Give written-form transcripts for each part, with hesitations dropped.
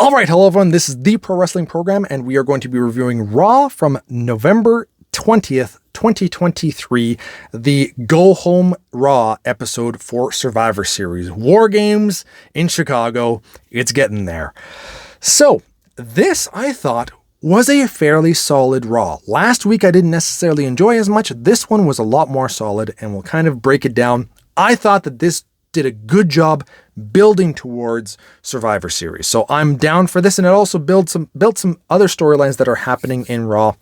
All right, hello everyone. This is the Pro Wrestling Program, and we are going to be reviewing Raw from November 20th, 2023, the Go Home Raw episode for Survivor Series. War Games in Chicago. It's getting there. So, this, I thought, was a fairly solid Raw. Last week, I didn't necessarily enjoy as much. This one was a lot more solid, and we'll kind of break it down. I thought that this did a good job building towards Survivor Series. So I'm down for this, and it also built some other storylines that are happening in Raw.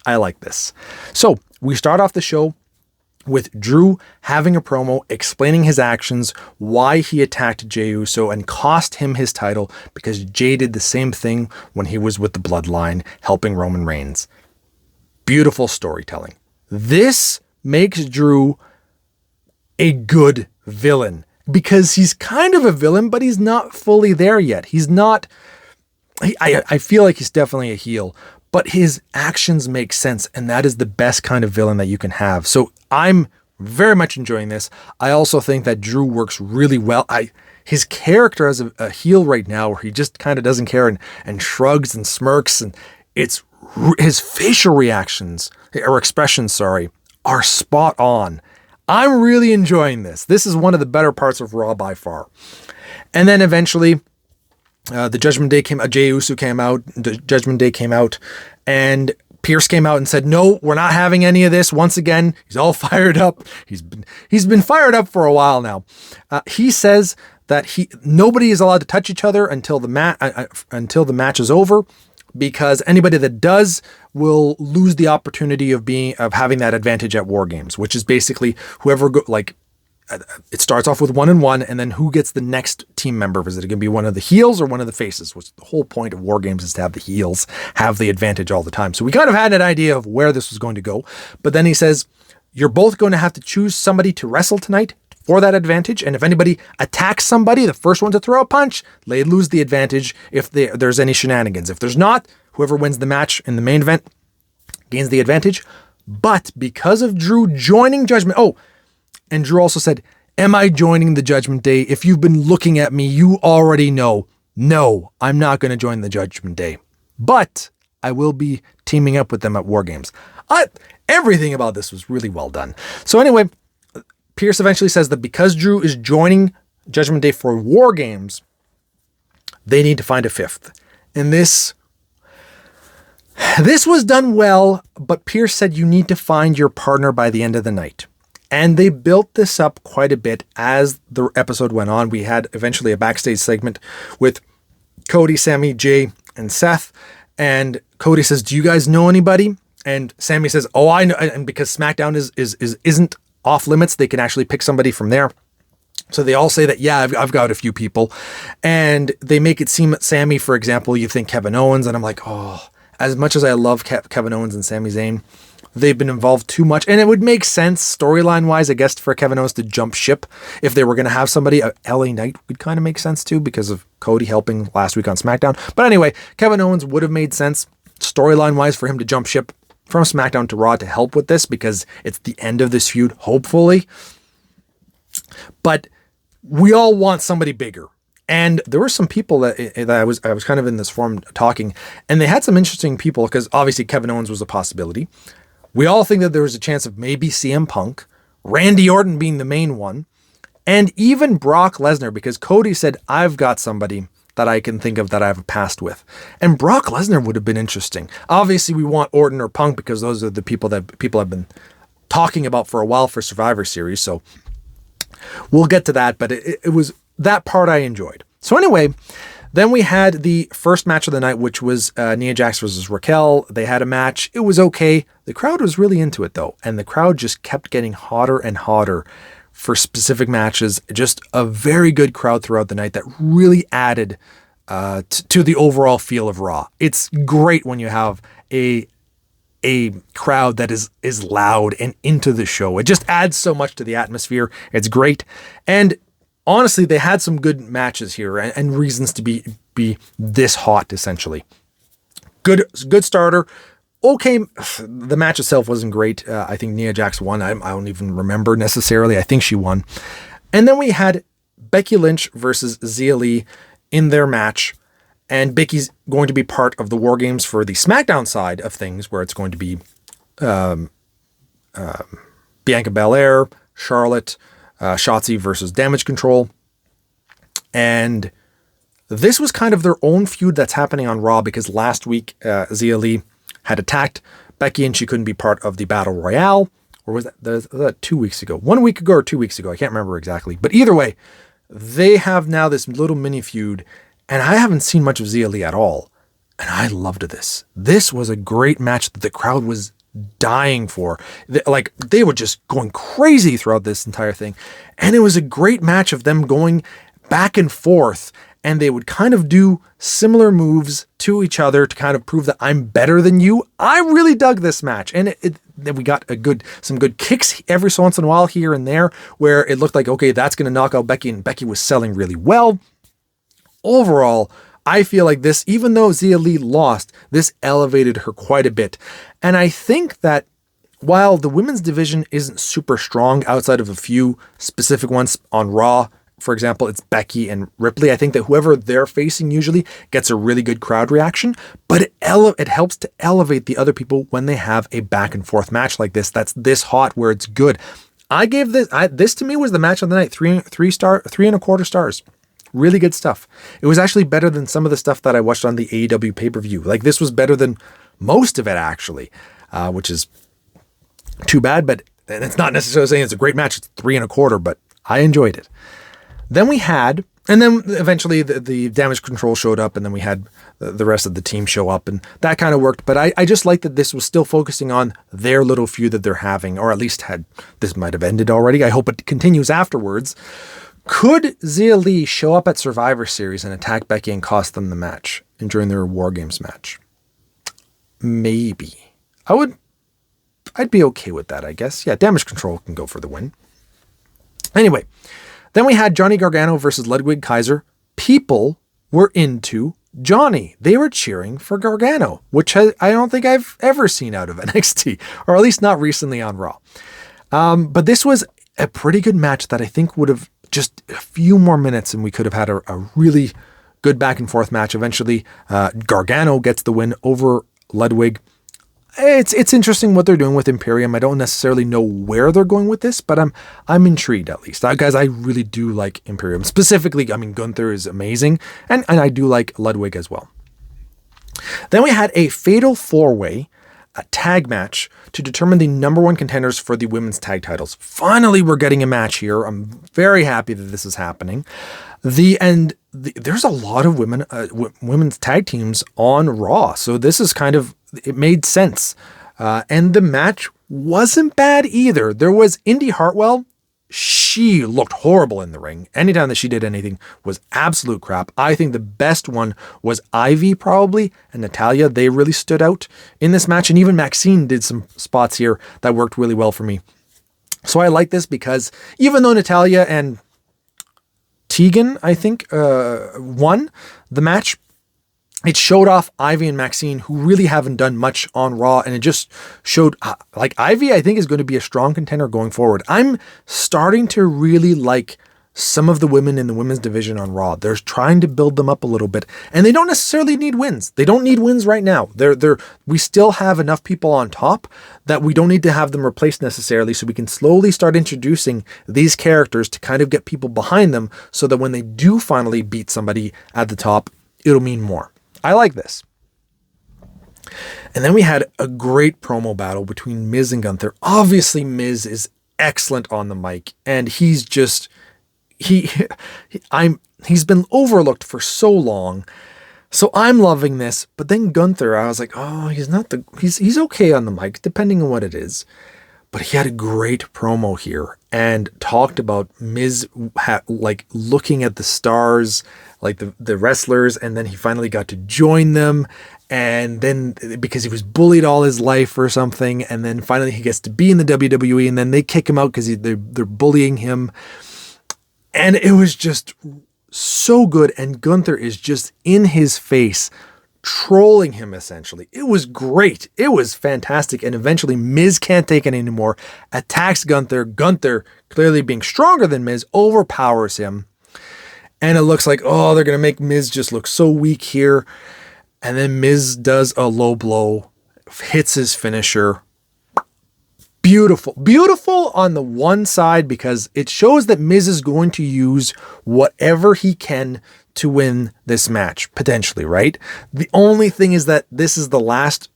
I like this. So we start off the show with Drew having a promo explaining his actions, why he attacked Jey Uso and cost him his title, because Jey did the same thing when he was with the Bloodline helping Roman Reigns. Beautiful storytelling. This makes Drew a good villain, because he's kind of a villain, but he's not fully there yet. He's not, I feel like he's definitely a heel, but his actions make sense, and that is the best kind of villain that you can have. So I'm very much enjoying this. I also think that Drew works really well. His character as a heel right now, where he just kind of doesn't care and shrugs and smirks, and it's his facial reactions, or expressions, are spot on. I'm really enjoying this. This is one of the better parts of Raw by far. And then eventually, the Judgment Day came out. Jey Uso came out. The Judgment Day came out, and Pierce came out and said, "No, we're not having any of this." Once again, he's all fired up. He's been fired up for a while now. He says that nobody is allowed to touch each other until the match is over, because anybody that does will lose the opportunity of having that advantage at War Games, which is basically whoever it starts off with 1-1, and then who gets the next team member? Is it going to be one of the heels or one of the faces? Which the whole point of War Games is to have the heels have the advantage all the time. So we kind of had an idea of where this was going to go, but then he says, you're both going to have to choose somebody to wrestle tonight for that advantage, and if anybody attacks somebody, the first one to throw a punch, they lose the advantage if there's any shenanigans. If there's not, whoever wins the match in the main event gains the advantage. But because of Drew joining Judgment... Oh, and Drew also said, am I joining the Judgment Day? If you've been looking at me, you already know. No, I'm not going to join the Judgment Day. But I will be teaming up with them at War Games. Everything about this was really well done. So anyway, Pierce eventually says that because Drew is joining Judgment Day for War Games, they need to find a fifth. And this was done well, but Pierce said you need to find your partner by the end of the night. And they built this up quite a bit as the episode went on. We had eventually a backstage segment with Cody, Sami, Jey, and Seth. And Cody says, do you guys know anybody? And Sami says, oh, I know. And because SmackDown isn't off limits, they can actually pick somebody from there. So they all say that, yeah, I've got a few people. And they make it seem, Sami, for example, you think Kevin Owens. And I'm like, oh, as much as I love Kevin Owens and Sami Zayn, they've been involved too much. And it would make sense storyline-wise, I guess, for Kevin Owens to jump ship. If they were going to have somebody, LA Knight would kind of make sense too, because of Cody helping last week on SmackDown. But anyway, Kevin Owens would have made sense storyline-wise for him to jump ship from SmackDown to Raw to help with this, because it's the end of this feud, hopefully. But we all want somebody bigger. And there were some people that I was kind of in this forum talking, and they had some interesting people, because obviously Kevin Owens was a possibility. We all think that there was a chance of maybe CM Punk, Randy Orton being the main one, and even Brock Lesnar, because Cody said, I've got somebody that I can think of that I have a past with. And Brock Lesnar would have been interesting. Obviously, we want Orton or Punk, because those are the people that people have been talking about for a while for Survivor Series. So we'll get to that, but it was that part I enjoyed. So anyway, then we had the first match of the night, which was Nia Jax versus Raquel. They had a match. It was okay. The crowd was really into it, though. And the crowd just kept getting hotter and hotter for specific matches. Just a very good crowd throughout the night that really added to the overall feel of Raw. It's great when you have a crowd that is loud and into the show. It just adds so much to the atmosphere. It's great. And honestly, they had some good matches here and reasons to be this hot, essentially. Good starter. Okay, the match itself wasn't great. I think Nia Jax won. I don't even remember necessarily. I think she won. And then we had Becky Lynch versus Xia Lee in their match. And Becky's going to be part of the War Games for the SmackDown side of things, where it's going to be Bianca Belair, Charlotte, Shotzi versus Damage Control. And this was kind of their own feud that's happening on Raw, because last week Xia Lee had attacked Becky and she couldn't be part of the Battle Royale. Or was that 2 weeks ago? 1 week ago or 2 weeks ago? I can't remember exactly. But either way, they have now this little mini feud, and I haven't seen much of Xia Lee at all. And I loved this. This was a great match that the crowd was dying for. They were just going crazy throughout this entire thing. And it was a great match of them going back and forth, and they would kind of do similar moves to each other to kind of prove that I'm better than you. I really dug this match, and we got some good kicks every so once in a while here and there, where it looked like, okay, that's going to knock out Becky, and Becky was selling really well. Overall, I feel like this, even though Xia Lee lost, this elevated her quite a bit. And I think that while the women's division isn't super strong outside of a few specific ones on Raw, for example, it's Becky and Ripley, I think that whoever they're facing usually gets a really good crowd reaction, but it helps to elevate the other people when they have a back and forth match like this that's this hot, where it's good. I gave this to me was the match of the night, 3.25 stars. Really good stuff. It was actually better than some of the stuff that I watched on the AEW pay-per-view. Like, this was better than most of it, actually, which is too bad, but and it's not necessarily saying it's a great match. It's 3.25, but I enjoyed it. Then eventually the Damage Control showed up, and then we had the rest of the team show up, and that kind of worked. But I just like that this was still focusing on their little feud that they're having, or at least this might have ended already. I hope it continues afterwards. Could Xia Lee show up at Survivor Series and attack Becky and cost them the match during their War Games match? Maybe. I'd be okay with that, I guess. Yeah, Damage Control can go for the win. Anyway, then we had Johnny Gargano versus Ludwig Kaiser. People were into Johnny. They were cheering for Gargano, which I don't think I've ever seen out of NXT, or at least not recently on Raw. But this was a pretty good match that I think would have just a few more minutes and we could have had a really good back and forth match. Eventually, Gargano gets the win over Ludwig. It's interesting what they're doing with Imperium. I don't necessarily know where they're going with this, but I'm intrigued at least. Guys, I really do like Imperium. Specifically, I mean, Gunther is amazing, and I do like Ludwig as well. Then we had a fatal four-way tag match to determine the number one contenders for the women's tag titles. Finally, we're getting a match here. I'm very happy that this is happening. There's a lot of women's tag teams on Raw, so this is it made sense. And the match wasn't bad either. There was Indy Hartwell. She looked horrible in the ring. Anytime that she did anything was absolute crap. I think the best one was Ivy probably, and Natalya. They really stood out in this match. And even Maxine did some spots here that worked really well for me. So I like this because even though Natalya and Tegan, I think, won the match, it showed off Ivy and Maxine, who really haven't done much on Raw, and it just showed, Ivy, I think, is going to be a strong contender going forward. I'm starting to really like some of the women in the women's division on Raw. They're trying to build them up a little bit, and they don't necessarily need wins. They don't need wins right now. We still have enough people on top that we don't need to have them replaced necessarily, so we can slowly start introducing these characters to kind of get people behind them so that when they do finally beat somebody at the top, it'll mean more. I like this. And then we had a great promo battle between Miz and Gunther. Obviously, Miz is excellent on the mic, and he's been overlooked for so long. So I'm loving this. But then Gunther, I was like, oh, he's okay on the mic, depending on what it is. But he had a great promo here and talked about Miz looking at the stars, like the wrestlers, and then he finally got to join them. And then because he was bullied all his life or something, and then finally he gets to be in the WWE, and then they kick him out because they're bullying him. And it was just so good. And Gunther is just in his face, trolling him essentially. It was great. It was fantastic. And eventually Miz can't take it anymore, attacks Gunther. Gunther, clearly being stronger than Miz, overpowers him. And it looks like, oh, they're going to make Miz just look so weak here. And then Miz does a low blow, hits his finisher. Beautiful. Beautiful on the one side because it shows that Miz is going to use whatever he can to win this match, potentially, right? The only thing is that this is the last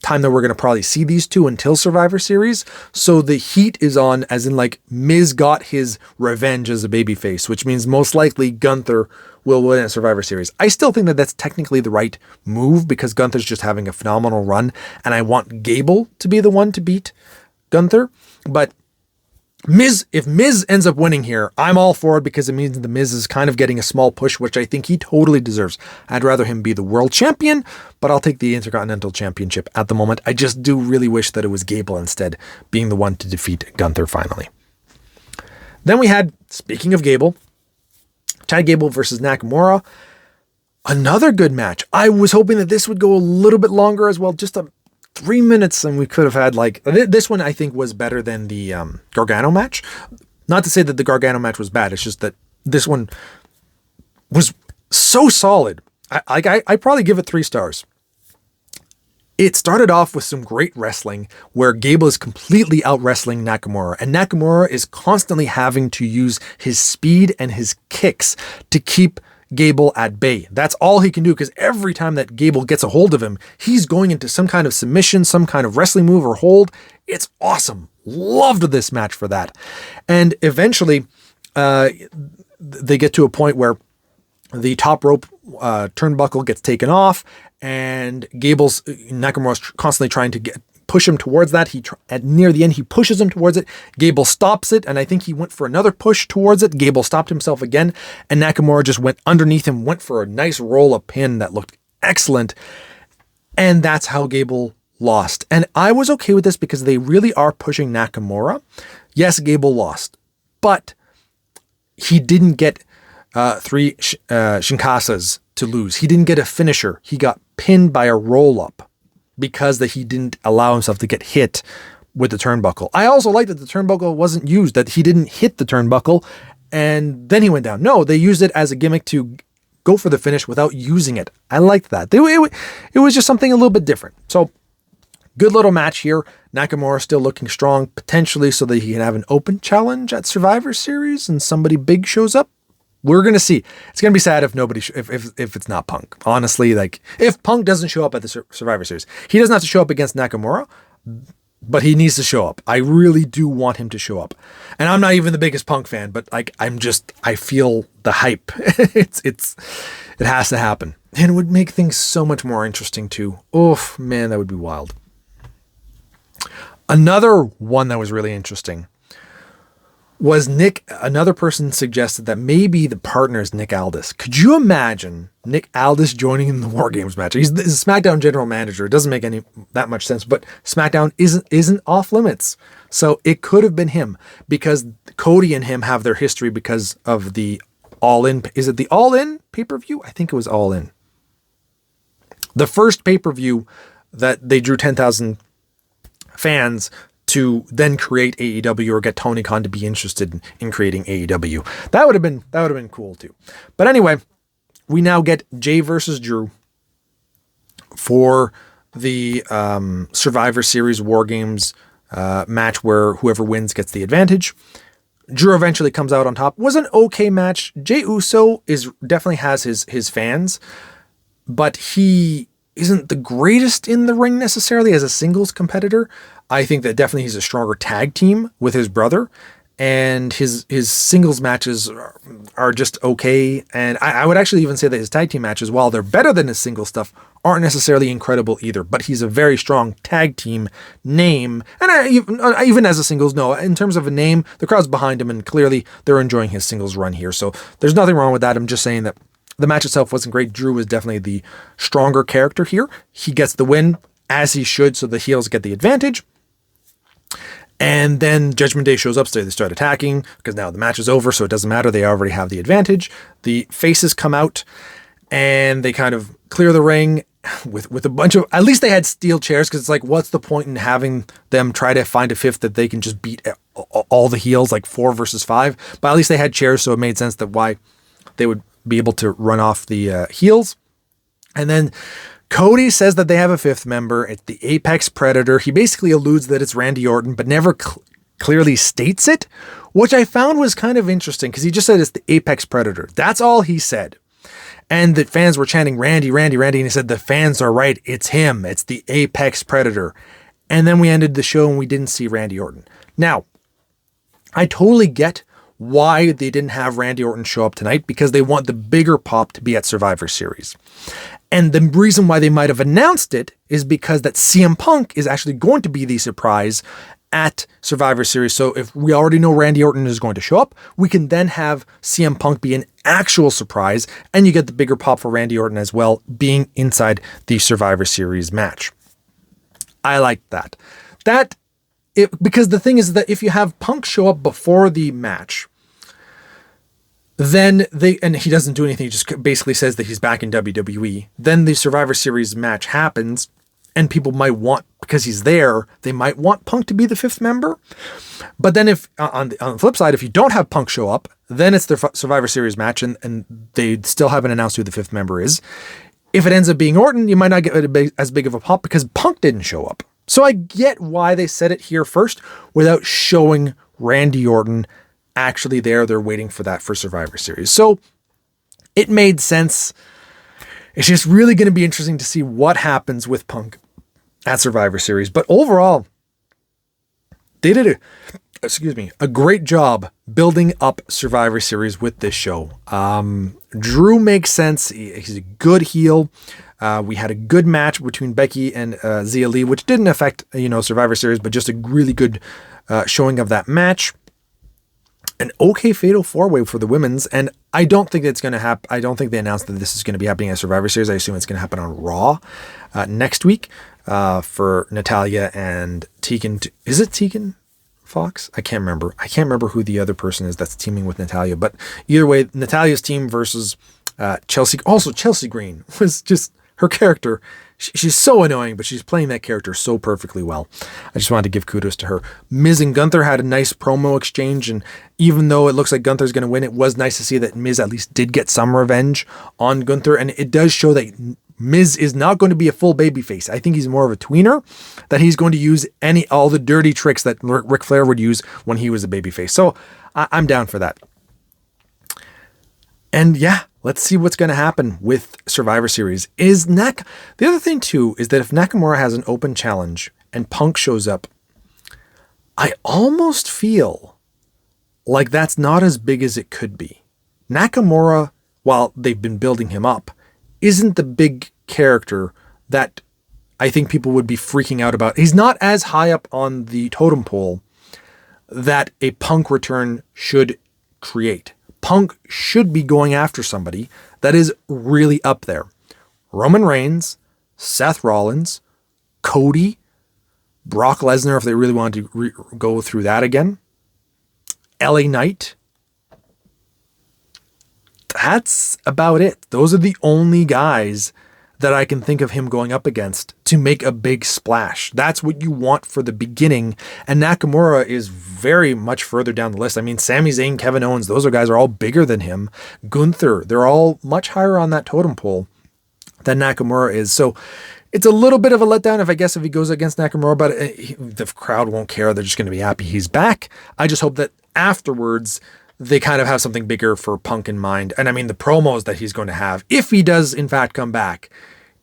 time that we're going to probably see these two until Survivor Series. So the heat is on, as in like Miz got his revenge as a babyface, which means most likely Gunther will win at Survivor Series. I still think that that's technically the right move because Gunther's just having a phenomenal run and I want Gable to be the one to beat Gunther. But if Miz ends up winning here, I'm all for it because it means the Miz is kind of getting a small push, which I think he totally deserves. I'd rather him be the world champion, but I'll take the Intercontinental Championship at the moment. I just do really wish that it was Gable instead being the one to defeat Gunther finally. Then we had, speaking of Gable, Chad Gable versus Nakamura. Another good match. I was hoping that this would go a little bit longer as well, just 3 minutes, and we could have had like this one. I think was better than the Gargano match. Not to say that the Gargano match was bad. It's just that this one was so solid. I probably give it 3 stars. It started off with some great wrestling where Gable is completely out wrestling Nakamura, and Nakamura is constantly having to use his speed and his kicks to keep Gable at bay. That's all he can do because every time that Gable gets a hold of him, he's going into some kind of submission, some kind of wrestling move or hold. It's awesome. Loved this match for that. And eventually, they get to a point where the top rope turnbuckle gets taken off and Nakamura's constantly trying to push him towards that. Near the end, he pushes him towards it. Gable stops it, and I think he went for another push towards it. Gable stopped himself again, and Nakamura just went underneath him, went for a nice roll-up pin that looked excellent, and that's how Gable lost. And I was okay with this because they really are pushing Nakamura. Yes, Gable lost, but he didn't get 3 Shinkasas to lose. He didn't get a finisher. He got pinned by a roll-up, because that he didn't allow himself to get hit with the turnbuckle. I also like that the turnbuckle wasn't used, that he didn't hit the turnbuckle and then he went down. No, they used it as a gimmick to go for the finish without using it. I liked that. It was just something a little bit different. So good little match here. Nakamura still looking strong, potentially so that he can have an open challenge at Survivor Series and somebody big shows up. We're going to see. It's going to be sad if nobody, if it's not Punk. Honestly, like if Punk doesn't show up at the Survivor Series, he doesn't have to show up against Nakamura, but he needs to show up. I really do want him to show up. And I'm not even the biggest Punk fan, but like, I feel the hype. It has to happen. And it would make things so much more interesting too. Oh man, that would be wild. Another one that was really interesting was another person suggested that maybe the partner is Nick Aldis. Could you imagine Nick Aldis joining in the War Games match? He's the SmackDown general manager. It doesn't make that much sense, but SmackDown isn't off limits. So it could have been him because Cody and him have their history because of the All In. Is it the All In pay-per-view? I think it was All In. The first pay-per-view that they drew 10,000 fans to then create AEW or get Tony Khan to be interested in creating AEW. That would have been cool too. But anyway, we now get Jey versus Drew for the Survivor Series War Games match where whoever wins gets the advantage. Drew eventually comes out on top. Was an okay match. Jey Uso definitely has his fans, but he isn't the greatest in the ring necessarily as a singles competitor. I think that definitely he's a stronger tag team with his brother, and his singles matches are just okay. And I would actually even say that his tag team matches, while they're better than his single stuff, aren't necessarily incredible either. But he's a very strong tag team name. And even as a singles, no, in terms of a name, the crowd's behind him, and clearly they're enjoying his singles run here. So there's nothing wrong with that. I'm just saying that the match itself wasn't great. Drew was definitely the stronger character here. He gets the win, as he should, so the heels get the advantage. And then Judgment Day shows up, so they start attacking, because now the match is over, so it doesn't matter. They already have the advantage. The faces come out, and they kind of clear the ring with a bunch of... At least they had steel chairs, because it's like, what's the point in having them try to find a fifth that they can just beat all the heels, like 4 versus 5? But at least they had chairs, so it made sense that why they would be able to run off the heels. And then Cody says that they have a fifth member. It's the Apex Predator. He basically alludes that it's Randy Orton, but never clearly states it, which I found was kind of interesting because he just said it's the Apex Predator. That's all he said. And the fans were chanting, Randy, Randy, Randy. And he said, the fans are right. It's him. It's the Apex Predator. And then we ended the show and we didn't see Randy Orton. Now, I totally get why they didn't have Randy Orton show up tonight, because they want the bigger pop to be at Survivor Series. And the reason why they might have announced it is because that CM Punk is actually going to be the surprise at Survivor Series. So if we already know Randy Orton is going to show up, we can then have CM Punk be an actual surprise, and you get the bigger pop for Randy Orton as well, being inside the Survivor Series match. I like that. Because the thing is that if you have Punk show up before the match, then and he doesn't do anything, he just basically says that he's back in WWE, then the Survivor Series match happens, and people might want, because he's there, they might want Punk to be the fifth member. But then if, on the flip side, if you don't have Punk show up, then it's the Survivor Series match, and they still haven't announced who the fifth member is. If it ends up being Orton, you might not get as big of a pop because Punk didn't show up. So I get why they said it here first without showing Randy Orton actually there. They're waiting for that for Survivor Series. So it made sense. It's just really going to be interesting to see what happens with Punk at Survivor Series. But overall, they did a great job building up Survivor Series with this show. Drew makes sense. He's a good heel. We had a good match between Becky and Xia Lee, which didn't affect, Survivor Series, but just a really good showing of that match. An okay fatal four-way for the women's, and I don't think it's going to happen. I don't think they announced that this is going to be happening at Survivor Series. I assume it's going to happen on Raw next week for Natalya and Tegan. Is it Tegan Fox? I can't remember. I can't remember who the other person is that's teaming with Natalya, but either way, Natalya's team versus Chelsea. Also, Chelsea Green was just her character. She's so annoying, but she's playing that character so perfectly well. I just wanted to give kudos to her. Miz and Gunther had a nice promo exchange, and even though it looks like Gunther's going to win, it was nice to see that Miz at least did get some revenge on Gunther, and it does show that Miz is not going to be a full babyface. I think he's more of a tweener, that he's going to use all the dirty tricks that Ric Flair would use when he was a babyface. So I'm down for that. And yeah, let's see what's going to happen with Survivor Series. The other thing too is that if Nakamura has an open challenge and Punk shows up, I almost feel like that's not as big as it could be. Nakamura, while they've been building him up, isn't the big character that I think people would be freaking out about. He's not as high up on the totem pole that a Punk return should create. Punk should be going after somebody that is really up there. Roman Reigns, Seth Rollins, Cody, Brock Lesnar, if they really wanted to go through that again, LA Knight. That's about it. Those are the only guys that I can think of him going up against to make a big splash. That's what you want for the beginning. And Nakamura is very much further down the list. I mean, Sami Zayn, Kevin Owens, those guys are all bigger than him. Gunther, they're all much higher on that totem pole than Nakamura is. So it's a little bit of a letdown if he goes against Nakamura, but the crowd won't care. They're just going to be happy he's back. I just hope that afterwards they kind of have something bigger for Punk in mind. And I mean, the promos that he's going to have, if he does in fact come back,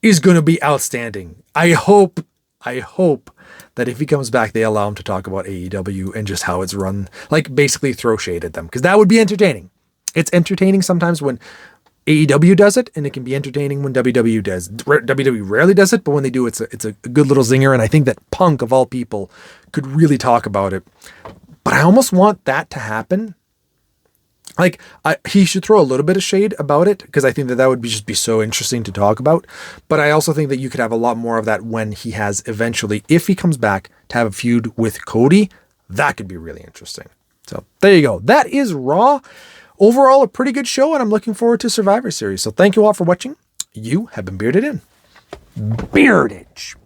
is going to be outstanding. I hope that if he comes back, they allow him to talk about AEW and just how it's run, like basically throw shade at them, because that would be entertaining. It's entertaining sometimes when AEW does it, and it can be entertaining when WWE does. WWE rarely does it, but when they do, it's a good little zinger, and I think that Punk, of all people, could really talk about it. But I almost want that to happen. Like, he should throw a little bit of shade about it, because I think that would just be so interesting to talk about. But I also think that you could have a lot more of that when he has eventually, if he comes back, to have a feud with Cody. That could be really interesting. So there you go. That is Raw. Overall, a pretty good show, and I'm looking forward to Survivor Series. So thank you all for watching. You have been bearded in. Beardage.